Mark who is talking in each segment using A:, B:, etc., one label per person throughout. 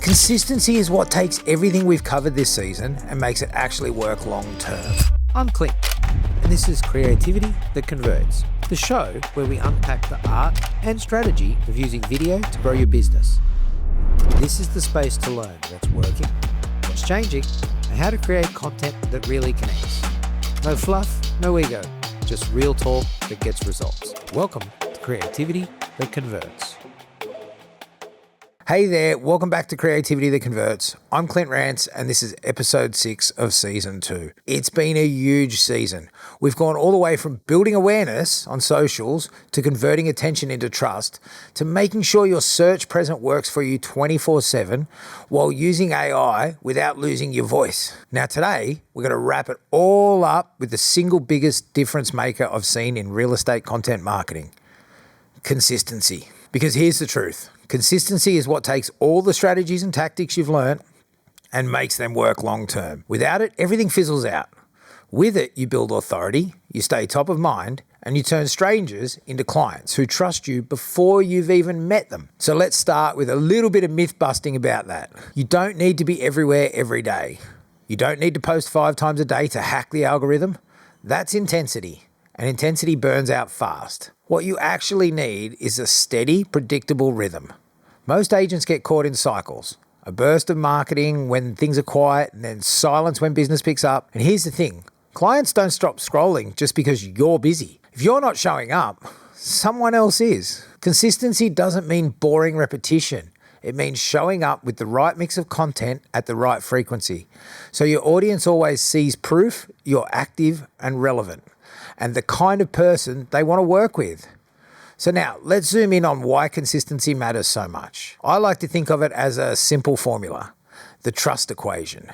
A: Consistency is what takes everything we've covered this season and makes it actually work long term. I'm Clint, and this is Creativity That Converts, the show where we unpack the art and strategy of using video to grow your business. This is the space to learn what's working, what's changing, and how to create content that really connects. No fluff, no ego, just real talk that gets results. Welcome to Creativity That Converts. Hey there, welcome back to Creativity That Converts. I'm Clint Ranse, and this is episode 6 of season 2. It's been a huge season. We've gone all the way from building awareness on socials to converting attention into trust to making sure your search present works for you 24/7 while using AI without losing your voice. Now today, we're going to wrap it all up with the single biggest difference maker I've seen in real estate content marketing: consistency. Because here's the truth. Consistency is what takes all the strategies and tactics you've learned and makes them work long term. Without it, everything fizzles out. With it, you build authority, you stay top of mind, and you turn strangers into clients who trust you before you've even met them. So let's start with a little bit of myth busting about that. You don't need to be everywhere every day. You don't need to post 5 times a day to hack the algorithm. That's intensity, and intensity burns out fast. What you actually need is a steady, predictable rhythm. Most agents get caught in cycles. A burst of marketing when things are quiet, and then silence when business picks up. And here's the thing, clients don't stop scrolling just because you're busy. If you're not showing up, someone else is. Consistency doesn't mean boring repetition. It means showing up with the right mix of content at the right frequency. So your audience always sees proof you're active and relevant, and the kind of person they want to work with. So now, let's zoom in on why consistency matters so much. I like to think of it as a simple formula, the trust equation.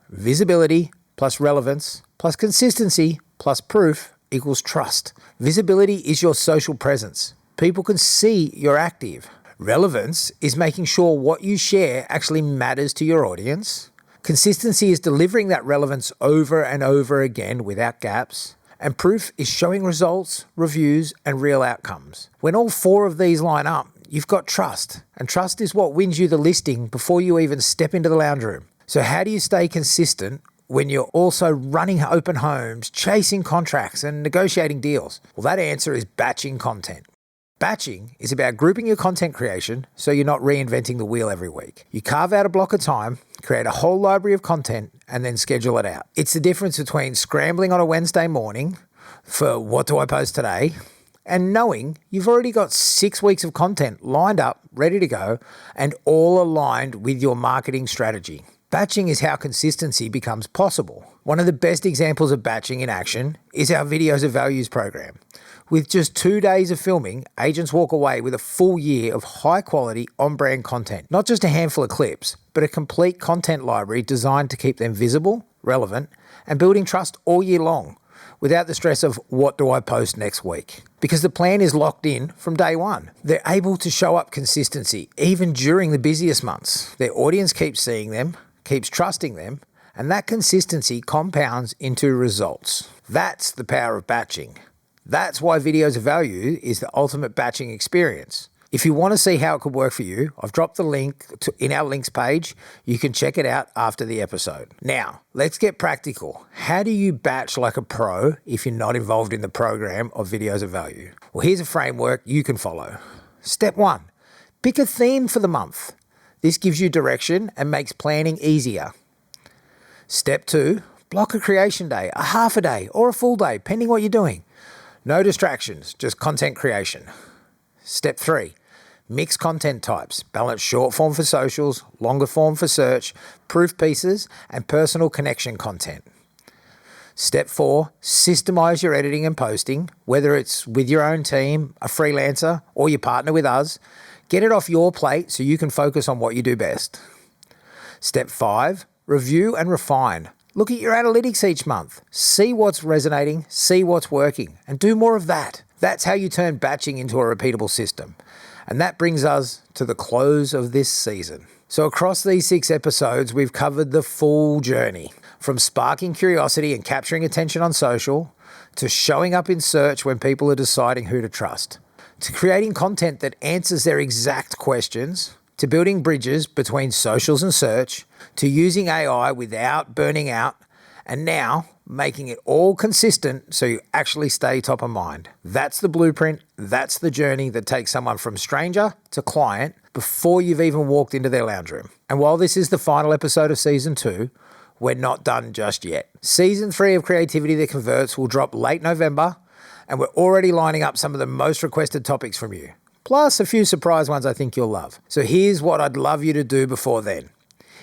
A: Visibility plus relevance plus consistency plus proof equals trust. Visibility is your social presence. People can see you're active. Relevance is making sure what you share actually matters to your audience. Consistency is delivering that relevance over and over again without gaps. And proof is showing results, reviews, and real outcomes. When all 4 of these line up, you've got trust. And trust is what wins you the listing before you even step into the lounge room. So how do you stay consistent when you're also running open homes, chasing contracts, and negotiating deals? Well, that answer is batching content. Batching is about grouping your content creation so you're not reinventing the wheel every week. You carve out a block of time, create a whole library of content, and then schedule it out. It's the difference between scrambling on a Wednesday morning for what do I post today and knowing you've already got 6 weeks of content lined up, ready to go, and all aligned with your marketing strategy. Batching is how consistency becomes possible. One of the best examples of batching in action is our Videos of Values program. With just 2 days of filming, agents walk away with a full year of high-quality, on-brand content. Not just a handful of clips, but a complete content library designed to keep them visible, relevant, and building trust all year long, without the stress of what do I post next week. Because the plan is locked in from day one. They're able to show up consistency, even during the busiest months. Their audience keeps seeing them, keeps trusting them, and that consistency compounds into results. That's the power of batching. That's why Videos of Value is the ultimate batching experience. If you want to see how it could work for you, I've dropped the link in our links page. You can check it out after the episode. Now, let's get practical. How do you batch like a pro if you're not involved in the program of Videos of Value? Well, here's a framework you can follow. Step 1, pick a theme for the month. This gives you direction and makes planning easier. Step 2, block a creation day, a half a day or a full day, pending what you're doing. No distractions, just content creation. Step 3, mix content types. Balance short form for socials, longer form for search, proof pieces, and personal connection content. Step 4, systemize your editing and posting, whether it's with your own team, a freelancer, or you partner with us. Get it off your plate so you can focus on what you do best. Step 5, review and refine. Look at your analytics each month. See what's resonating, see what's working, and do more of that. That's how you turn batching into a repeatable system. And that brings us to the close of this season. So across these 6 episodes, we've covered the full journey, from sparking curiosity and capturing attention on social, to showing up in search when people are deciding who to trust, to creating content that answers their exact questions, to building bridges between socials and search, to using AI without burning out, and now making it all consistent so you actually stay top of mind. That's the blueprint. That's the journey that takes someone from stranger to client before you've even walked into their lounge room. And while this is the final episode of season 2, we're not done just yet. Season 3 of Creativity That Converts will drop late November, and we're already lining up some of the most requested topics from you, plus a few surprise ones I think you'll love. So here's what I'd love you to do before then.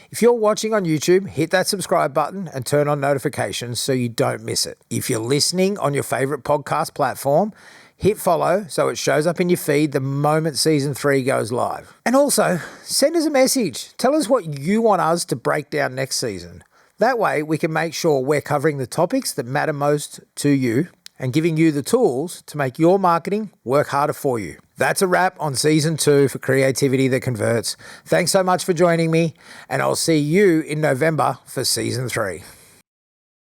A: If you're watching on YouTube, hit that subscribe button and turn on notifications so you don't miss it. If you're listening on your favorite podcast platform, hit follow so it shows up in your feed the moment season 3 goes live. And also, send us a message. Tell us what you want us to break down next season. That way we can make sure we're covering the topics that matter most to you and giving you the tools to make your marketing work harder for you. That's a wrap on season 2 for Creativity That Converts. Thanks so much for joining me, and I'll see you in November for season 3.